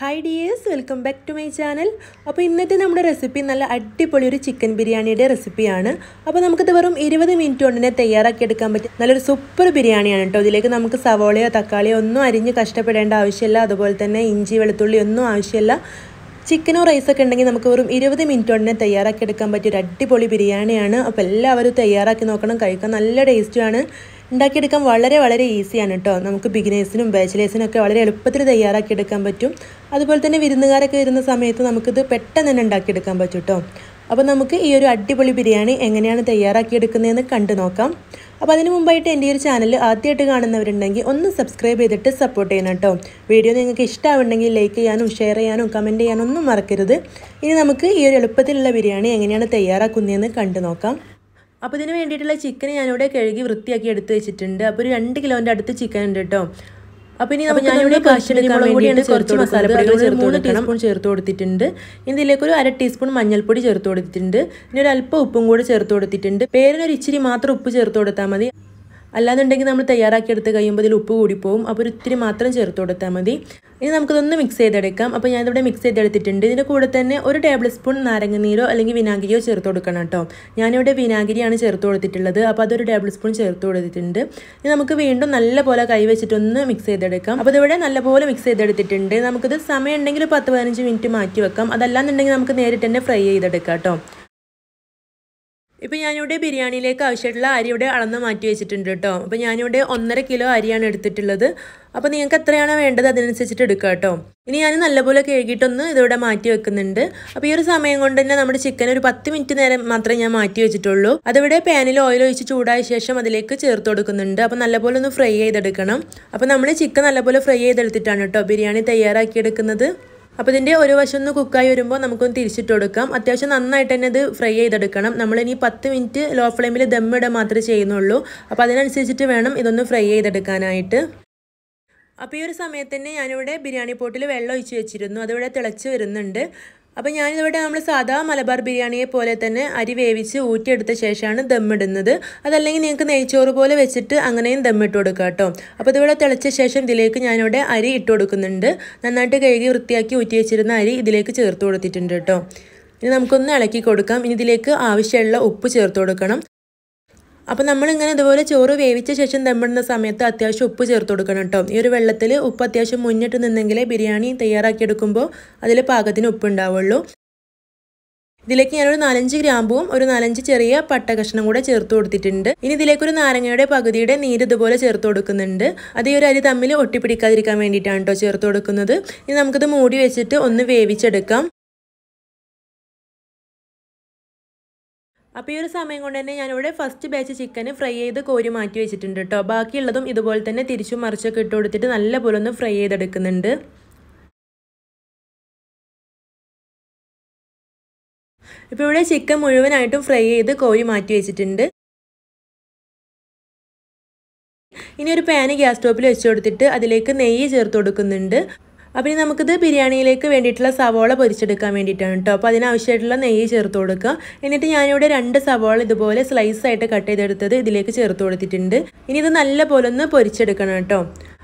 Hi dears, welcome back to my channel. അപ്പോൾ ഇന്നത്തെ നമ്മുടെ റെസിപ്പി നല്ല അടിപൊളി ഒരു ചിക്കൻ ബിരിയാണിയുടെ റെസിപ്പിയാണ്. അപ്പോൾ നമുക്ക് ഇത് വെറും 20 മിനിറ്റ് കൊണ്ട് തന്നെ തയ്യാറാക്കി എടുക്കാൻ പറ്റും നല്ലൊരു സൂപ്പർ ബിരിയാണിയാണ് ട്ടോ. ഇതിലേക്ക് നമുക്ക് സവോളയോ തക്കാളിയോ ഒന്നും അരിഞ്ഞ് കഷ്ടപ്പെടേണ്ട ആവശ്യമില്ല. അതുപോലെ തന്നെ ഇഞ്ചി വെളുത്തുള്ളി ഒന്നും ആവശ്യമില്ല. ചിക്കനോ റൈസൊക്കെ ഉണ്ടെങ്കിൽ നമുക്ക് വെറും 20 മിനിറ്റ് കൊണ്ട് തന്നെ തയ്യാറാക്കി എടുക്കാൻ പറ്റിയ ഒരു അടിപൊളി ബിരിയാണിയാണ്. അപ്പോൾ എല്ലാവരും തയ്യാറാക്കി നോക്കണം. കഴിക്കാൻ നല്ല ടേസ്റ്റുമാണ്. ഉണ്ടാക്കിയെടുക്കാൻ വളരെ ഈസിയാണ് കേട്ടോ. നമുക്ക് ബിഗിനേഴ്സിനും ബാച്ചിലേഴ്സിനും ഒക്കെ വളരെ എളുപ്പത്തിൽ തയ്യാറാക്കിയെടുക്കാൻ പറ്റും. അതുപോലെ തന്നെ വിരുന്നുകാരൊക്കെ വരുന്ന സമയത്ത് നമുക്കിത് പെട്ടെന്ന് തന്നെ ഉണ്ടാക്കിയെടുക്കാൻ പറ്റും കേട്ടോ. അപ്പോൾ നമുക്ക് ഈ ഒരു അടിപൊളി ബിരിയാണി എങ്ങനെയാണ് തയ്യാറാക്കിയെടുക്കുന്നതെന്ന് കണ്ടു നോക്കാം. അപ്പോൾ അതിന് മുമ്പായിട്ട് എൻ്റെ ഈ ഒരു ചാനൽ ആദ്യമായിട്ട് കാണുന്നവരുണ്ടെങ്കിൽ ഒന്ന് സബ്സ്ക്രൈബ് ചെയ്തിട്ട് സപ്പോർട്ട് ചെയ്യണം കേട്ടോ. വീഡിയോ നിങ്ങൾക്ക് ഇഷ്ടമാവുണ്ടെങ്കിൽ ലൈക്ക് ചെയ്യാനും ഷെയർ ചെയ്യാനും കമൻറ്റ് ചെയ്യാനും ഒന്നും മറക്കരുത്. ഇനി നമുക്ക് ഈ ഒരു എളുപ്പത്തിലുള്ള ബിരിയാണി എങ്ങനെയാണ് തയ്യാറാക്കുന്നതെന്ന് കണ്ടു നോക്കാം. അപ്പോൾ ഇതിന് വേണ്ടിയിട്ടുള്ള ചിക്കൻ ഞാനിവിടെ കഴുകി വൃത്തിയാക്കി എടുത്ത് വെച്ചിട്ടുണ്ട്. അപ്പോൾ ഒരു 2 കിലോൻ്റെ അടുത്ത് ചിക്കൻ ഉണ്ട് കേട്ടോ. അപ്പോൾ ഇനി ഞാനിവിടെ കുറച്ച് മസാലപ്പൊടികൾ 3 ടീസ്പൂൺ ചേർത്ത് കൊടുത്തിട്ടുണ്ട്. ഇതിലേക്ക് ഒരു 1/2 ടീസ്പൂൺ മഞ്ഞൾപ്പൊടി ചേർത്ത് കൊടുത്തിട്ടുണ്ട്. ഇനി ഒരു അല്പം ഉപ്പും കൂടി ചേർത്ത് കൊടുത്തിട്ടുണ്ട്. പേരിനൊരു ഇച്ചിരി മാത്രം ഉപ്പ് ചേർത്ത് കൊടുത്താൽ മതി. അല്ലാന്നുണ്ടെങ്കിൽ നമ്മൾ തയ്യാറാക്കിയെടുത്ത് കഴിയുമ്പോൾ ഇതിൽ ഉപ്പ് കൂടിപ്പോവും. അപ്പോൾ ഒരു ഇത്തിരി മാത്രം ചേർത്ത് കൊടുത്താൽ മതി. ഇനി നമുക്കിതൊന്ന് മിക്സ് ചെയ്തെടുക്കാം. അപ്പോൾ ഞാനിവിടെ മിക്സ് ചെയ്തെടുത്തിട്ടുണ്ട്. ഇതിൻ്റെ കൂടെ തന്നെ 1 ടേബിൾ സ്പൂൺ നാരങ്ങനീരോ അല്ലെങ്കിൽ വിനാഗിരിയോ ചേർത്ത് കൊടുക്കണം കേട്ടോ. ഞാനിവിടെ വിനാഗിരിയാണ് ചേർത്ത് കൊടുത്തിട്ടുള്ളത്. അപ്പോൾ അതൊരു ടേബിൾ സ്പൂൺ ചേർത്ത് കൊടുത്തിട്ടുണ്ട്. ഇനി നമുക്ക് വീണ്ടും നല്ലപോലെ കൈ വെച്ചിട്ടൊന്ന് മിക്സ് ചെയ്തെടുക്കാം. അപ്പോൾ ഇതിവിടെ നല്ലപോലെ മിക്സ് ചെയ്തെടുത്തിട്ടുണ്ട്. നമുക്കിത് സമയം ഉണ്ടെങ്കിൽ 10-15 മിനിറ്റ് മാറ്റി വെക്കാം. അതല്ലാന്നുണ്ടെങ്കിൽ നമുക്ക് നേരിട്ട് തന്നെ ഫ്രൈ ചെയ്തെടുക്കാം കേട്ടോ. ഇപ്പോൾ ഞാനിവിടെ ബിരിയാണിയിലേക്ക് ആവശ്യമായിട്ടുള്ള അരി ഇവിടെ അളന്ന് മാറ്റി വെച്ചിട്ടുണ്ട് കേട്ടോ. അപ്പോൾ ഞാനിവിടെ 1.5 കിലോ അരിയാണ് എടുത്തിട്ടുള്ളത്. അപ്പോൾ നിങ്ങൾക്ക് എത്രയാണോ വേണ്ടത് അതിനനുസരിച്ചിട്ട് എടുക്കുക കേട്ടോ. ഇനി ഞാൻ നല്ലപോലെ കഴുകിയിട്ടൊന്ന് ഇതിവിടെ മാറ്റി വെക്കുന്നുണ്ട്. അപ്പോൾ ഈ ഒരു സമയം കൊണ്ട് തന്നെ നമ്മുടെ ചിക്കൻ ഒരു 10 മിനിറ്റ് നേരം മാത്രമേ ഞാൻ മാറ്റി വെച്ചിട്ടുള്ളൂ. അതിവിടെ പാനിൽ ഓയിൽ ഒഴിച്ച് ചൂടായ ശേഷം അതിലേക്ക് ചേർത്ത് കൊടുക്കുന്നുണ്ട്. അപ്പോൾ നല്ലപോലെ ഒന്ന് ഫ്രൈ ചെയ്തെടുക്കണം. അപ്പോൾ നമ്മൾ ചിക്കൻ നല്ലപോലെ ഫ്രൈ ചെയ്തെടുത്തിട്ടാണ് കേട്ടോ ബിരിയാണി തയ്യാറാക്കിയെടുക്കുന്നത്. അപ്പോൾ ഇതിൻ്റെ ഒരു വശം ഒന്ന് കുക്കായി വരുമ്പോൾ നമുക്കൊന്ന് തിരിച്ചിട്ട് കൊടുക്കാം. അത്യാവശ്യം നന്നായിട്ട് തന്നെ ഇത് ഫ്രൈ ചെയ്തെടുക്കണം. നമ്മളിനി 10 മിനിറ്റ് ലോ ഫ്ലെയിമിൽ ദമ്മിടുക മാത്രമേ ചെയ്യുന്നുള്ളൂ. അപ്പോൾ അതിനനുസരിച്ചിട്ട് വേണം ഇതൊന്ന് ഫ്രൈ ചെയ്തെടുക്കാനായിട്ട്. അപ്പോൾ ഈ ഒരു സമയത്ത് തന്നെ ഞാനിവിടെ ബിരിയാണി പോട്ടിൽ വെള്ളം ഒഴിച്ച് വെച്ചിരുന്നു. അതിവിടെ തിളച്ച് വരുന്നുണ്ട്. അപ്പോൾ ഞാനിവിടെ നമ്മൾ സാധാ മലബാർ ബിരിയാണിയെ പോലെ തന്നെ അരി വേവിച്ച് ഊറ്റിയെടുത്ത ശേഷമാണ് ദമ്മിടുന്നത്. അതല്ലെങ്കിൽ നിങ്ങൾക്ക് നെയ്ച്ചോറ് പോലെ വെച്ചിട്ട് അങ്ങനെയും ദമ്മിട്ട് കൊടുക്കുക കേട്ടോ. അപ്പോൾ ഇതിവിടെ തിളച്ച ശേഷം ഇതിലേക്ക് ഞാനിവിടെ അരി ഇട്ട് കൊടുക്കുന്നുണ്ട്. നന്നായിട്ട് കഴുകി വൃത്തിയാക്കി ഊറ്റി വെച്ചിരുന്ന അരി ഇതിലേക്ക് ചേർത്ത് കൊടുത്തിട്ടുണ്ട് കേട്ടോ. ഇനി നമുക്കൊന്ന് ഇളക്കി കൊടുക്കാം. ഇനി ഇതിലേക്ക് ആവശ്യമുള്ള ഉപ്പ് ചേർത്ത് കൊടുക്കണം. അപ്പോൾ നമ്മളിങ്ങനെ ഇതുപോലെ ചോറ് വേവിച്ച ശേഷം ദമ്മിടുന്ന സമയത്ത് അത്യാവശ്യം ഉപ്പ് ചേർത്ത് കൊടുക്കണം കേട്ടോ. ഈ ഒരു വെള്ളത്തിൽ ഉപ്പ് അത്യാവശ്യം മുന്നിട്ട് നിന്നെങ്കിലേ ബിരിയാണി തയ്യാറാക്കിയെടുക്കുമ്പോൾ അതിൽ പാകത്തിന് ഉപ്പ് ഉണ്ടാവുള്ളൂ. ഇതിലേക്ക് ഞാനൊരു 4-5 ഗ്രാമ്പും ഒരു 4-5 ചെറിയ പട്ട കഷ്ണം കൂടെ ചേർത്ത് കൊടുത്തിട്ടുണ്ട്. ഇനി ഇതിലേക്കൊരു നാരങ്ങയുടെ പകുതിയുടെ നീര് ഇതുപോലെ ചേർത്ത് കൊടുക്കുന്നുണ്ട്. അത് ഈ ഒരു അരി തമ്മിൽ ഒട്ടിപ്പിടിക്കാതിരിക്കാൻ വേണ്ടിയിട്ടാണ് കേട്ടോ ചേർത്ത് കൊടുക്കുന്നത്. ഇനി നമുക്കിത് മൂടി വെച്ചിട്ട് ഒന്ന് വേവിച്ചെടുക്കാം. അപ്പോൾ ഈ ഒരു സമയം കൊണ്ട് തന്നെ ഞാനിവിടെ ഫസ്റ്റ് ബാച്ച് ചിക്കൻ ഫ്രൈ ചെയ്ത് കോരി മാറ്റി വെച്ചിട്ടുണ്ട് കേട്ടോ. ബാക്കിയുള്ളതും ഇതുപോലെ തന്നെ തിരിച്ചും മറിച്ചൊക്കെ ഇട്ട് കൊടുത്തിട്ട് നല്ലപോലെ ഒന്ന് ഫ്രൈ ചെയ്തെടുക്കുന്നുണ്ട്. ഇപ്പോൾ ഇവിടെ ചിക്കൻ മുഴുവനായിട്ടും ഫ്രൈ ചെയ്ത് കോരി മാറ്റി വെച്ചിട്ടുണ്ട്. ഇനി ഒരു പാന് ഗ്യാസ് സ്റ്റോപ്പിൽ വെച്ച് കൊടുത്തിട്ട് അതിലേക്ക് നെയ്യ് ചേർത്ത് കൊടുക്കുന്നുണ്ട്. അപ്പോൾ ഇനി നമുക്കിത് ബിരിയാണിയിലേക്ക് വേണ്ടിയിട്ടുള്ള സവോള പൊരിച്ചെടുക്കാൻ വേണ്ടിയിട്ടാണ് കേട്ടോ. അപ്പോൾ അതിനാവശ്യമായിട്ടുള്ള നെയ്യ് ചേർത്ത് കൊടുക്കുക. എന്നിട്ട് ഞാനിവിടെ 2 സവോള ഇതുപോലെ സ്ലൈസായിട്ട് കട്ട് ചെയ്തെടുത്തത് ഇതിലേക്ക് ചേർത്ത് കൊടുത്തിട്ടുണ്ട്. ഇനി ഇത് നല്ലപോലെ ഒന്ന് പൊരിച്ചെടുക്കണം കേട്ടോ.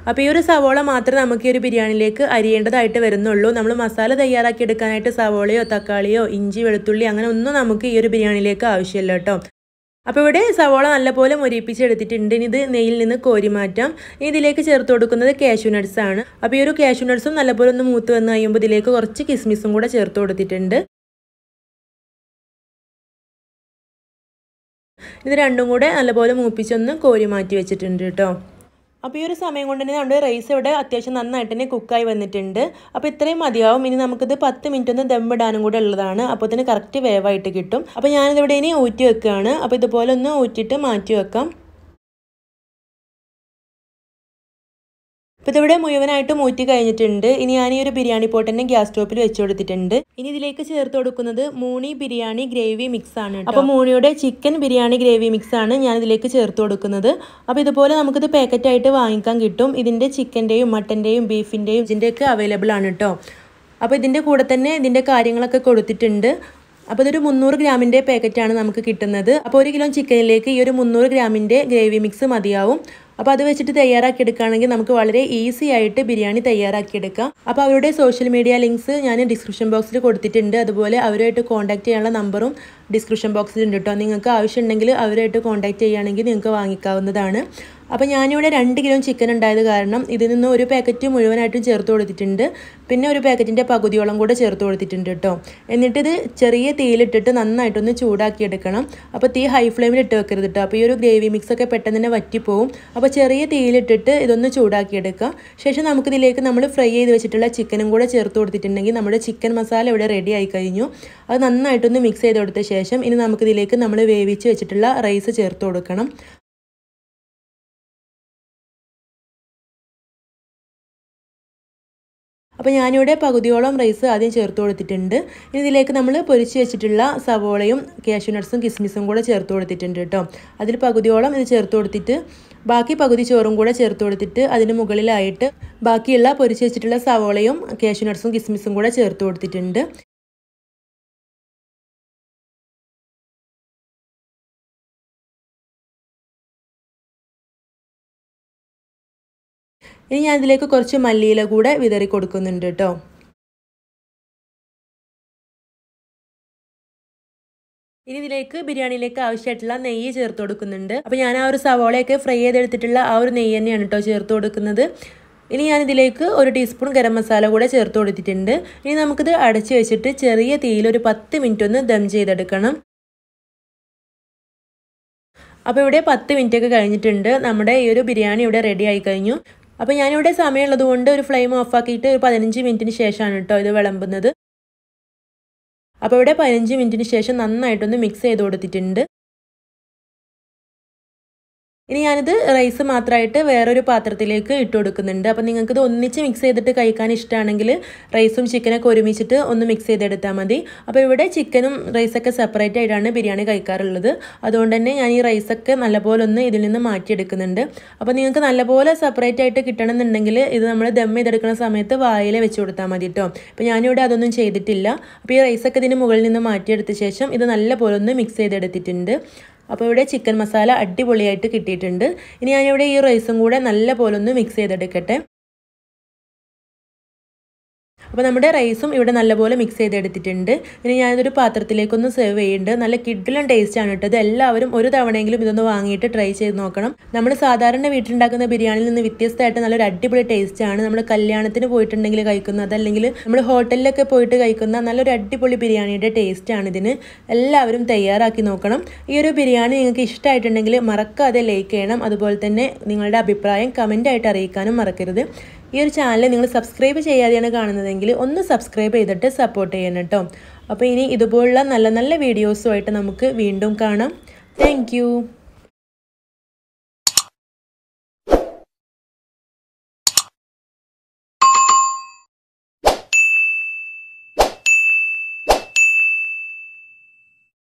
അപ്പോൾ ഈ ഒരു സവോള മാത്രമേ നമുക്ക് ഈ ഒരു ബിരിയാണിയിലേക്ക് അരിയേണ്ടതായിട്ട് വരുന്നുള്ളൂ. നമ്മൾ മസാല തയ്യാറാക്കി എടുക്കാനായിട്ട് സവോളയോ തക്കാളിയോ ഇഞ്ചി വെളുത്തുള്ളി അങ്ങനെ ഒന്നും നമുക്ക് ഈ ഒരു ബിരിയാണിയിലേക്ക് ആവശ്യമില്ല കേട്ടോ. അപ്പോൾ ഇവിടെ സവോള നല്ലപോലെ മൊരിപ്പിച്ചെടുത്തിട്ടുണ്ട്. ഇനി ഇത് നെയ്യിൽ നിന്ന് കോരി മാറ്റാം. ഇനി ഇതിലേക്ക് ചേർത്ത് കൊടുക്കുന്നത് കാഷ്യൂ നട്ട്സ് ആണ്. അപ്പോൾ ഈ ഒരു കാഷ്യൂ നട്ട്സും നല്ലപോലെ ഒന്ന് മൂത്ത് വന്ന് കഴിയുമ്പോൾ ഇതിലേക്ക് കുറച്ച് കിസ്മിസും കൂടെ ചേർത്ത് കൊടുത്തിട്ടുണ്ട്. ഇത് രണ്ടും കൂടെ നല്ലപോലെ മൂപ്പിച്ചൊന്ന് കോരി മാറ്റി വെച്ചിട്ടുണ്ട് കേട്ടോ. അപ്പോൾ ഈ ഒരു സമയം കൊണ്ട് തന്നെ നമ്മുടെ റൈസ് ഇവിടെ അത്യാവശ്യം നന്നായിട്ട് തന്നെ കുക്കായി വന്നിട്ടുണ്ട്. അപ്പോൾ ഇത്രയും മതിയാവും. ഇനി നമുക്കിത് 10 മിനിറ്റ് ഒന്ന് ദമ്മിടാനും കൂടെ ഉള്ളതാണ്. അപ്പോൾ ഇതിന് കറക്റ്റ് വേവായിട്ട് കിട്ടും. അപ്പോൾ ഞാനിതിവിടെ ഇനി ഊറ്റി വെക്കുകയാണ്. അപ്പോൾ ഇതുപോലെ ഒന്ന് ഊറ്റിയിട്ട് മാറ്റി വെക്കാം. അപ്പോൾ ഇതിവിടെ മുഴുവനായിട്ടും ഊറ്റി കഴിഞ്ഞിട്ടുണ്ട്. ഇനി ഞാൻ ഈ ഒരു ബിരിയാണി പോട്ട് തന്നെ ഗ്യാസ് സ്റ്റോപ്പിൽ വെച്ച് കൊടുത്തിട്ടുണ്ട്. ഇനി ഇതിലേക്ക് ചേർത്ത് കൊടുക്കുന്നത് മോണി ബിരിയാണി ഗ്രേവി മിക്സ് ആണ്. അപ്പോൾ മോണിയുടെ ചിക്കൻ ബിരിയാണി ഗ്രേവി മിക്സ് ആണ് ഞാൻ ഇതിലേക്ക് ചേർത്ത് കൊടുക്കുന്നത്. അപ്പോൾ ഇതുപോലെ നമുക്കിത് പാക്കറ്റായിട്ട് വാങ്ങിക്കാൻ കിട്ടും. ഇതിൻ്റെ ചിക്കൻ്റെയും മട്ടൻ്റെയും ബീഫിൻ്റെയും ഇതിൻ്റെയൊക്കെ അവൈലബിൾ ആണ് കേട്ടോ. അപ്പോൾ ഇതിൻ്റെ കൂടെ തന്നെ ഇതിൻ്റെ കാര്യങ്ങളൊക്കെ കൊടുത്തിട്ടുണ്ട്. അപ്പോൾ ഇതൊരു 300 ഗ്രാമിൻ്റെ പാക്കറ്റാണ് നമുക്ക് കിട്ടുന്നത്. അപ്പോൾ 1 കിലോ ചിക്കനിലേക്ക് ഈ ഒരു 300 ഗ്രാമിൻ്റെ ഗ്രേവി മിക്സ് മതിയാവും. അപ്പോൾ അത് വെച്ചിട്ട് തയ്യാറാക്കിയെടുക്കുകയാണെങ്കിൽ നമുക്ക് വളരെ ഈസി ആയിട്ട് ബിരിയാണി തയ്യാറാക്കിയെടുക്കാം. അപ്പോൾ അവരുടെ സോഷ്യൽ മീഡിയ ലിങ്ക്സ് ഞാൻ ഡിസ്ക്രിപ്ഷൻ ബോക്സിൽ കൊടുത്തിട്ടുണ്ട്. അതുപോലെ അവരുമായിട്ട് കോൺടാക്ട് ചെയ്യാനുള്ള നമ്പറും ഡിസ്ക്രിപ്ഷൻ ബോക്സിലുണ്ട് കേട്ടോ. നിങ്ങൾക്ക് ആവശ്യമുണ്ടെങ്കിൽ അവരുമായിട്ട് കോൺടാക്ട് ചെയ്യുകയാണെങ്കിൽ നിങ്ങൾക്ക് വാങ്ങിക്കാവുന്നതാണ്. അപ്പോൾ ഞാനിവിടെ 2 കിലോ ചിക്കൻ ഉണ്ടായത് കാരണം ഇതിൽ നിന്ന് ഒരു പാക്കറ്റ് മുഴുവനായിട്ടും ചേർത്ത് കൊടുത്തിട്ടുണ്ട്. പിന്നെ ഒരു പാക്കറ്റിൻ്റെ പകുതിയോളം കൂടെ ചേർത്ത് കൊടുത്തിട്ടുണ്ട് കേട്ടോ. എന്നിട്ടിത് ചെറിയ തീയിലിട്ടിട്ട് നന്നായിട്ടൊന്ന് ചൂടാക്കിയെടുക്കണം. അപ്പോൾ തീ ഹൈ ഫ്ലെയിമിൽ ഇട്ട് വെക്കരുത് കേട്ടോ. അപ്പോൾ ഈ ഒരു ഗ്രേവി മിക്സൊക്കെ പെട്ടെന്ന് തന്നെ വറ്റിപ്പോവും. അപ്പോൾ ചെറിയ തീയിലിട്ടിട്ട് ഇതൊന്ന് ചൂടാക്കിയെടുക്കുക. ശേഷം നമുക്കിതിലേക്ക് നമ്മൾ ഫ്രൈ ചെയ്ത് വെച്ചിട്ടുള്ള ചിക്കനും കൂടെ ചേർത്ത് കൊടുത്തിട്ടുണ്ടെങ്കിൽ നമ്മുടെ ചിക്കൻ മസാല ഇവിടെ റെഡി ആയി കഴിഞ്ഞു. അത് നന്നായിട്ടൊന്ന് മിക്സ് ചെയ്ത് കൊടുത്ത ശേഷം ഇനി നമുക്കിതിലേക്ക് നമ്മൾ വേവിച്ച് വെച്ചിട്ടുള്ള റൈസ് ചേർത്ത് കൊടുക്കണം. അപ്പോൾ ഞാനിവിടെ പകുതിയോളം റൈസ് ആദ്യം ചേർത്ത് കൊടുത്തിട്ടുണ്ട്. ഇനി ഇതിലേക്ക് നമ്മൾ പൊരിച്ച് വെച്ചിട്ടുള്ള സവോളയും കാഷ്യൂ നട്ട്സും കിസ്മിസും കൂടെ ചേർത്ത് കൊടുത്തിട്ടുണ്ട് കേട്ടോ. അതിൽ പകുതിയോളം ഇത് ചേർത്ത് കൊടുത്തിട്ട് ബാക്കി പകുതി ചോറും കൂടെ ചേർത്ത് കൊടുത്തിട്ട് അതിന് മുകളിലായിട്ട് ബാക്കിയുള്ള പൊരിച്ച് വെച്ചിട്ടുള്ള സവോളയും കാഷ്യൂ നട്ട്സും കിസ്മിസും കൂടെ ചേർത്ത് കൊടുത്തിട്ടുണ്ട്. ഇനി ഞാൻ ഇതിലേക്ക് കുറച്ച് മല്ലിയില കൂടെ വിതറി കൊടുക്കുന്നുണ്ട് കേട്ടോ. ഇനി ഇതിലേക്ക് ബിരിയാണിയിലേക്ക് ആവശ്യമായിട്ടുള്ള നെയ്യ് ചേർത്ത് കൊടുക്കുന്നുണ്ട്. അപ്പോൾ ഞാൻ ആ ഒരു സവോളയൊക്കെ ഫ്രൈ ചെയ്തെടുത്തിട്ടുള്ള ആ ഒരു നെയ്യ് തന്നെയാണ് കേട്ടോ ചേർത്ത് കൊടുക്കുന്നത്. ഇനി ഞാനിതിലേക്ക് 1 ടീസ്പൂൺ ഗരം മസാല കൂടെ ചേർത്ത് കൊടുത്തിട്ടുണ്ട്. ഇനി നമുക്കിത് അടച്ച് വെച്ചിട്ട് ചെറിയ തീയിൽ ഒരു 10 മിനിറ്റ് ഒന്ന് ദം ചെയ്തെടുക്കണം. അപ്പോൾ ഇവിടെ 10 മിനിറ്റ് ഒക്കെ കഴിഞ്ഞിട്ടുണ്ട്. നമ്മുടെ ഈ ഒരു ബിരിയാണി ഇവിടെ റെഡി ആയി കഴിഞ്ഞു. അപ്പോൾ ഞാനിവിടെ സമയമുള്ളത് കൊണ്ട് ഒരു ഫ്ലെയിം ഓഫാക്കിയിട്ട് ഒരു 15 മിനിറ്റിന് ശേഷമാണ് കേട്ടോ ഇത് വിളമ്പുന്നത്. അപ്പോൾ ഇവിടെ 15 മിനിറ്റിന് ശേഷം നന്നായിട്ടൊന്ന് മിക്സ് ചെയ്ത് കൊടുത്തിട്ടുണ്ട്. ഇനി ഞാനിത് റൈസ് മാത്രമായിട്ട് വേറൊരു പാത്രത്തിലേക്ക് ഇട്ട് കൊടുക്കുന്നുണ്ട്. അപ്പോൾ നിങ്ങൾക്കിത് ഒന്നിച്ച് മിക്സ് ചെയ്തിട്ട് കഴിക്കാൻ ഇഷ്ടമാണെങ്കിൽ റൈസും ചിക്കനൊക്കെ ഒരുമിച്ചിട്ട് ഒന്ന് മിക്സ് ചെയ്തെടുത്താൽ മതി. അപ്പോൾ ഇവിടെ ചിക്കനും റൈസൊക്കെ സെപ്പറേറ്റ് ആയിട്ടാണ് ബിരിയാണി കഴിക്കാറുള്ളത്. അതുകൊണ്ട് തന്നെ ഞാൻ ഈ റൈസൊക്കെ നല്ലപോലെ ഒന്ന് ഇതിൽ നിന്ന് മാറ്റിയെടുക്കുന്നുണ്ട്. അപ്പോൾ നിങ്ങൾക്ക് നല്ലപോലെ സെപ്പറേറ്റ് ആയിട്ട് കിട്ടണമെന്നുണ്ടെങ്കിൽ ഇത് നമ്മൾ ദം ചെയ്തെടുക്കുന്ന സമയത്ത് വായിൽ വെച്ച് കൊടുത്താൽ മതി കേട്ടോ. അപ്പോൾ ഞാനിവിടെ അതൊന്നും ചെയ്തിട്ടില്ല. അപ്പോൾ ഈ റൈസൊക്കെ ഇതിന് മുകളിൽ നിന്ന് മാറ്റിയെടുത്ത ശേഷം ഇത് നല്ലപോലെ ഒന്ന് മിക്സ് ചെയ്തെടുത്തിട്ടുണ്ട്. അപ്പോൾ ഇവിടെ ചിക്കൻ മസാല അടിപൊളിയായിട്ട് കിട്ടിയിട്ടുണ്ട്. ഇനി ഞാനിവിടെ ഈ റൈസും കൂടെ നല്ല പോലെ ഒന്ന് മിക്സ് ചെയ്തെടുക്കട്ടെ. അപ്പോൾ നമ്മുടെ റൈസും ഇവിടെ നല്ലപോലെ മിക്സ് ചെയ്തെടുത്തിട്ടുണ്ട്. ഇനി ഞാനിതൊരു പാത്രത്തിലേക്കൊന്ന് സെർവ് ചെയ്യുന്നുണ്ട്. നല്ല കിഡിലും ടേസ്റ്റാണ് കേട്ടോ. ഇത് എല്ലാവരും ഒരു തവണയെങ്കിലും ഇതൊന്ന് വാങ്ങിയിട്ട് ട്രൈ ചെയ്ത് നോക്കണം. നമ്മൾ സാധാരണ വീട്ടിലുണ്ടാക്കുന്ന ബിരിയാണിയിൽ നിന്ന് വ്യത്യസ്തമായിട്ട് നല്ലൊരു അടിപൊളി ടേസ്റ്റാണ്. നമ്മൾ കല്യാണത്തിന് പോയിട്ടുണ്ടെങ്കിൽ കഴിക്കുന്നത്, അതല്ലെങ്കിൽ നമ്മൾ ഹോട്ടലിലൊക്കെ പോയിട്ട് കഴിക്കുന്ന നല്ലൊരു അടിപൊളി ബിരിയാണിയുടെ ടേസ്റ്റാണ് ഇതിന്. എല്ലാവരും തയ്യാറാക്കി നോക്കണം. ഈ ഒരു ബിരിയാണി നിങ്ങൾക്ക് ഇഷ്ടമായിട്ടുണ്ടെങ്കിൽ മറക്കാതെ ലൈക്ക് ചെയ്യണം. അതുപോലെ തന്നെ നിങ്ങളുടെ അഭിപ്രായം കമൻ്റായിട്ട് അറിയിക്കാനും മറക്കരുത്. ഈ ഒരു ചാനൽ നിങ്ങൾ സബ്സ്ക്രൈബ് ചെയ്യാതെയാണ് കാണുന്നതെങ്കിൽ ഒന്ന് സബ്സ്ക്രൈബ് ചെയ്തിട്ട് സപ്പോർട്ട് ചെയ്യണം കേട്ടോ. അപ്പോൾ ഇനി ഇതുപോലുള്ള നല്ല നല്ല വീഡിയോസുമായിട്ട് നമുക്ക് വീണ്ടും കാണാം. താങ്ക്